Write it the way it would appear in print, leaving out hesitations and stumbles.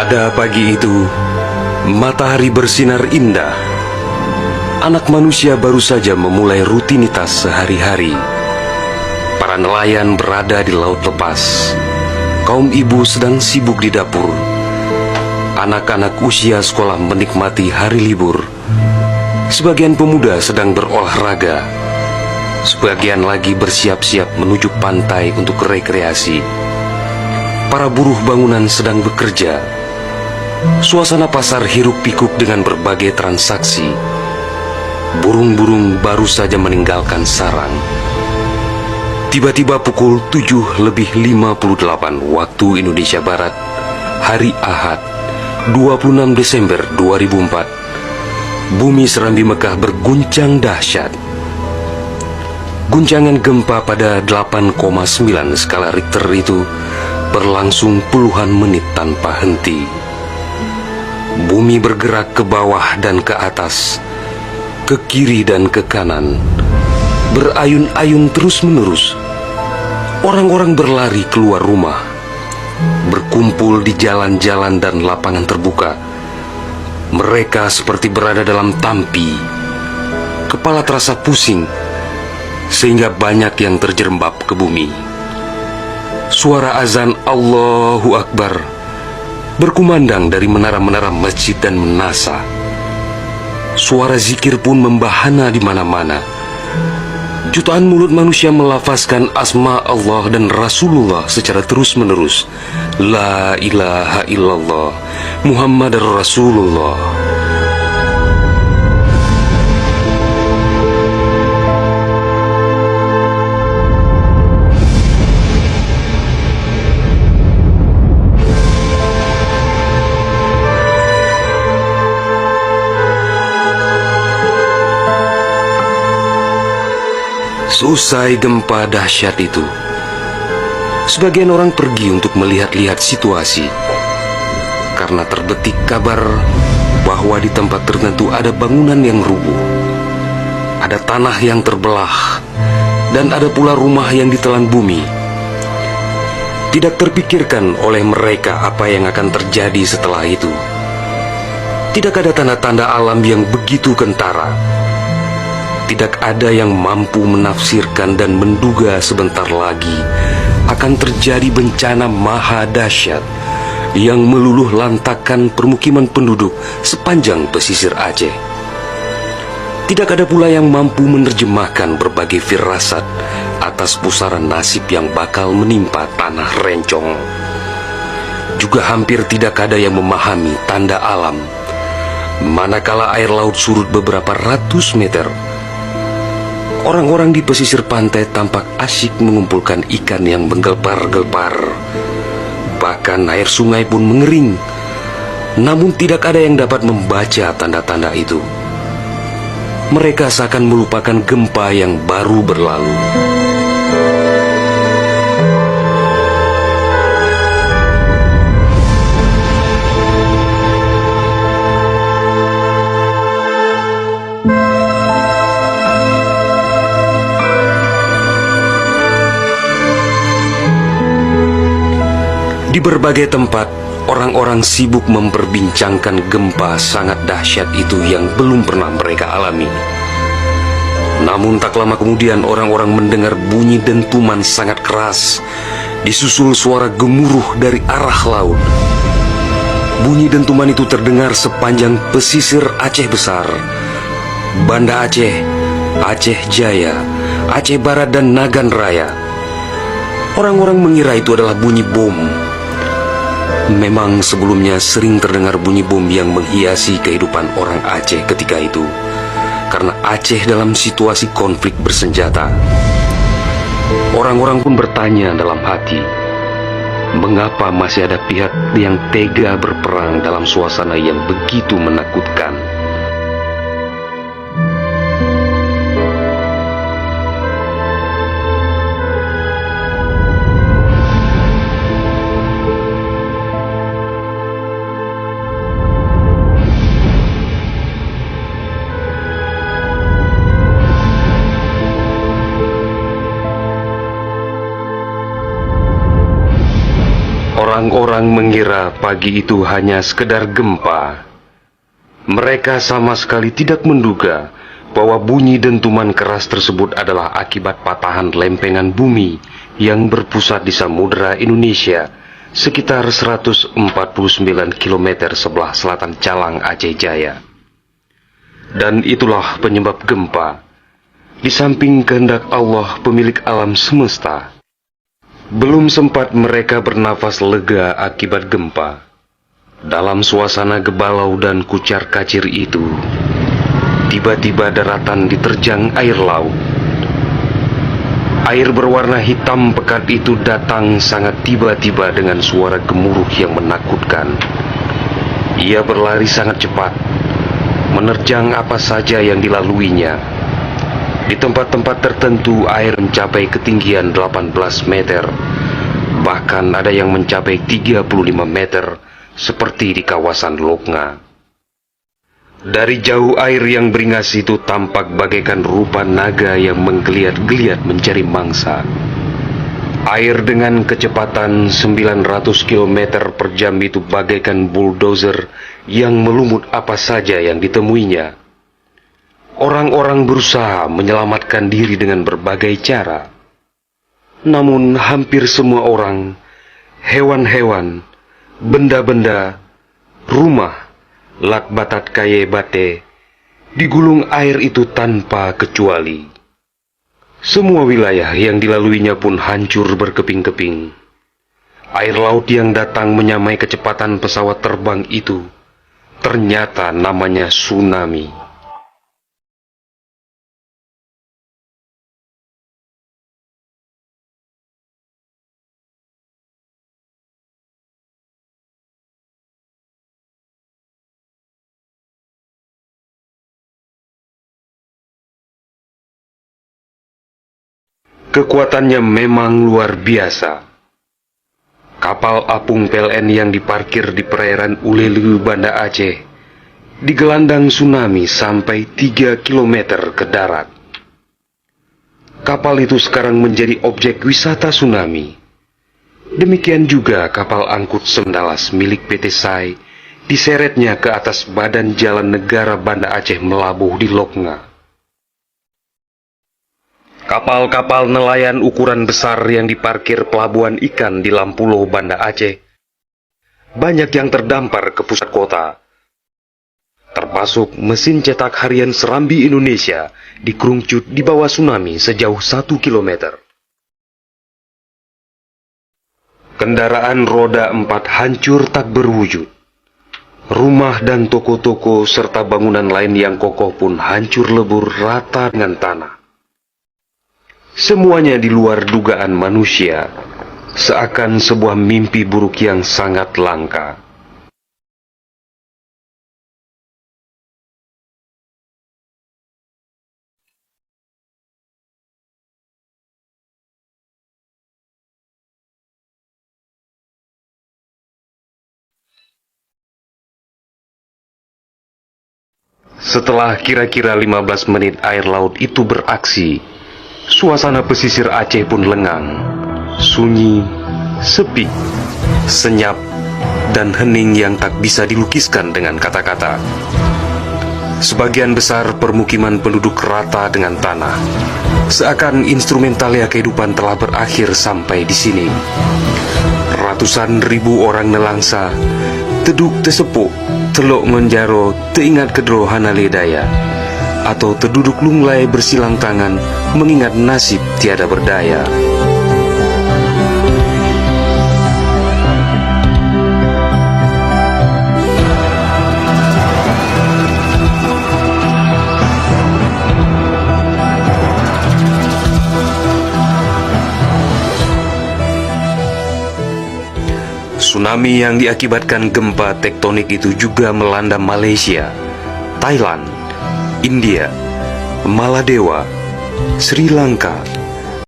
Pada pagi itu, matahari bersinar indah. Anak manusia baru saja memulai rutinitas sehari-hari. Para nelayan berada di laut lepas. Kaum ibu sedang sibuk di dapur. Anak-anak usia sekolah menikmati hari libur. Sebagian pemuda sedang berolahraga. Sebagian lagi bersiap-siap menuju pantai untuk rekreasi. Para buruh bangunan sedang bekerja. Suasana pasar hiruk-pikuk dengan berbagai transaksi. Burung-burung baru saja meninggalkan sarang. Tiba-tiba pukul 7:58 waktu Indonesia Barat, hari Ahad, 26 Desember 2004, bumi Serambi Mekah berguncang dahsyat. Guncangan gempa pada 8,9 skala Richter itu berlangsung puluhan menit tanpa henti. Bumi bergerak ke bawah dan ke atas, ke kiri dan ke kanan, berayun-ayun terus-menerus. Orang-orang berlari keluar rumah, berkumpul di jalan-jalan dan lapangan terbuka. Mereka seperti berada dalam tampi. Kepala terasa pusing, sehingga banyak yang terjerembab ke bumi. Suara azan Allahu Akbar berkumandang dari menara-menara masjid dan menasa. Suara zikir pun membahana di mana-mana. Jutaan mulut manusia melafazkan asma Allah dan Rasulullah secara terus-menerus. La ilaha illallah Muhammad Rasulullah. Seusai gempa dahsyat itu, sebagian orang pergi untuk melihat-lihat situasi, karena terbetik kabar bahwa di tempat tertentu ada bangunan yang rubuh, ada tanah yang terbelah, dan ada pula rumah yang ditelan bumi. Tidak terpikirkan oleh mereka apa yang akan terjadi setelah itu. Tidak ada tanda-tanda alam yang begitu kentara. Tidak ada yang mampu menafsirkan dan menduga sebentar lagi akan terjadi bencana maha dahsyat yang meluluh lantakkan permukiman penduduk sepanjang pesisir Aceh. Tidak ada pula yang mampu menerjemahkan berbagai firasat atas pusaran nasib yang bakal menimpa tanah rencong. Juga hampir tidak ada yang memahami tanda alam manakala air laut surut beberapa ratus meter. Orang-orang di pesisir pantai tampak asyik mengumpulkan ikan yang menggelpar-gelpar. Bahkan air sungai pun mengering. Namun tidak ada yang dapat membaca tanda-tanda itu. Mereka seakan melupakan gempa yang baru berlalu. Di berbagai tempat, orang-orang sibuk memperbincangkan gempa sangat dahsyat itu yang belum pernah mereka alami. Namun tak lama kemudian orang-orang mendengar bunyi dentuman sangat keras, disusul suara gemuruh dari arah laut. Bunyi dentuman itu terdengar sepanjang pesisir Aceh Besar, Banda Aceh, Aceh Jaya, Aceh Barat dan Nagan Raya. Orang-orang mengira itu adalah bunyi bom. Memang sebelumnya sering terdengar bunyi bom yang menghiasi kehidupan orang Aceh ketika itu, karena Aceh dalam situasi konflik bersenjata. Orang-orang pun bertanya dalam hati, mengapa masih ada pihak yang tega berperang dalam suasana yang begitu menakutkan? Orang-orang mengira pagi itu hanya sekedar gempa. Mereka sama sekali tidak menduga bahwa bunyi dentuman keras tersebut adalah akibat patahan lempengan bumi yang berpusat di Samudra Indonesia sekitar 149 km sebelah selatan Calang, Aceh Jaya. Dan itulah penyebab gempa. Di samping kehendak Allah pemilik alam semesta, belum sempat mereka bernafas lega akibat gempa. Dalam suasana gebalau dan kucar-kacir itu, tiba-tiba daratan diterjang air laut. Air berwarna hitam pekat itu datang sangat tiba-tiba dengan suara gemuruh yang menakutkan. Ia berlari sangat cepat, menerjang apa saja yang dilaluinya. Di tempat-tempat tertentu air mencapai ketinggian 18 meter, bahkan ada yang mencapai 35 meter, seperti di kawasan Loknga. Dari jauh air yang beringas itu tampak bagaikan rupa naga yang menggeliat-geliat mencari mangsa. Air dengan kecepatan 900 km per jam itu bagaikan bulldozer yang melumut apa saja yang ditemuinya. Orang-orang berusaha menyelamatkan diri dengan berbagai cara. Namun hampir semua orang, hewan-hewan, benda-benda, rumah, lakbatat kaye bate, digulung air itu tanpa kecuali. Semua wilayah yang dilaluinya pun hancur berkeping-keping. Air laut yang datang menyamai kecepatan pesawat terbang itu, ternyata namanya tsunami. Kekuatannya memang luar biasa. Kapal apung PLN yang diparkir di perairan Ulelu, Banda Aceh, digelandang tsunami sampai 3 km ke darat. Kapal itu sekarang menjadi objek wisata tsunami. Demikian juga kapal angkut Sendalas milik PT SAI diseretnya ke atas badan jalan negara Banda Aceh melabuh di Loknga. Kapal-kapal nelayan ukuran besar yang diparkir pelabuhan ikan di Lampulo, Banda Aceh, banyak yang terdampar ke pusat kota. Termasuk mesin cetak harian Serambi Indonesia dikerungcut di bawah tsunami sejauh 1 km. Kendaraan roda 4 hancur tak berwujud. Rumah dan toko-toko serta bangunan lain yang kokoh pun hancur lebur rata dengan tanah. Semuanya di luar dugaan manusia, seakan sebuah mimpi buruk yang sangat langka. Setelah kira-kira 15 menit air laut itu beraksi, suasana pesisir Aceh pun lengang, sunyi, sepi, senyap, dan hening yang tak bisa dilukiskan dengan kata-kata. Sebagian besar permukiman penduduk rata dengan tanah, seakan instrumentalia kehidupan telah berakhir sampai di sini. Ratusan ribu orang nelangsa, teduk tesepuk, telok ngonjaro, teingat kedro hanaledaya, atau terduduk lunglai bersilang tangan mengingat nasib tiada berdaya. Tsunami yang diakibatkan gempa tektonik itu juga melanda Malaysia, Thailand, India, Maladewa, Sri Lanka,